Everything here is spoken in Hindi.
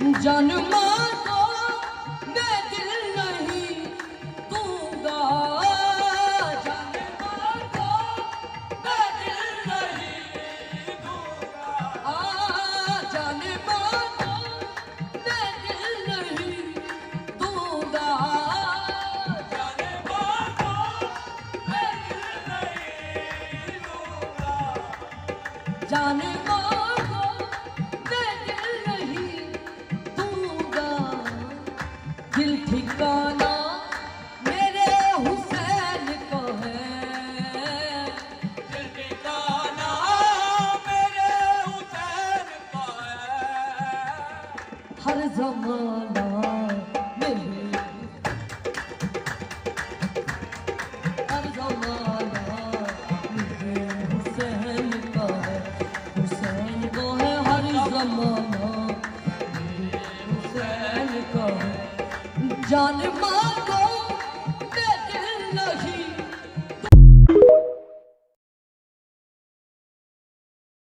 जन्मा को मैं दिल नहीं दूंगा, जन्मा को मैं दिल नहीं दूंगा, जन्मा को मैं दिल नहीं दूंगा, जन्मा को मैं दिल नहीं दूंगा, जन्मा दिल ठिकाना मेरे हुसैन को है, दिल ठिकाना मेरे हुसैन को है, हर ज़माना मेरे, हर ज़माना मेरे हुसैन का है, हुसैन को है हर ज़माना मेरे हुसैन का है। जान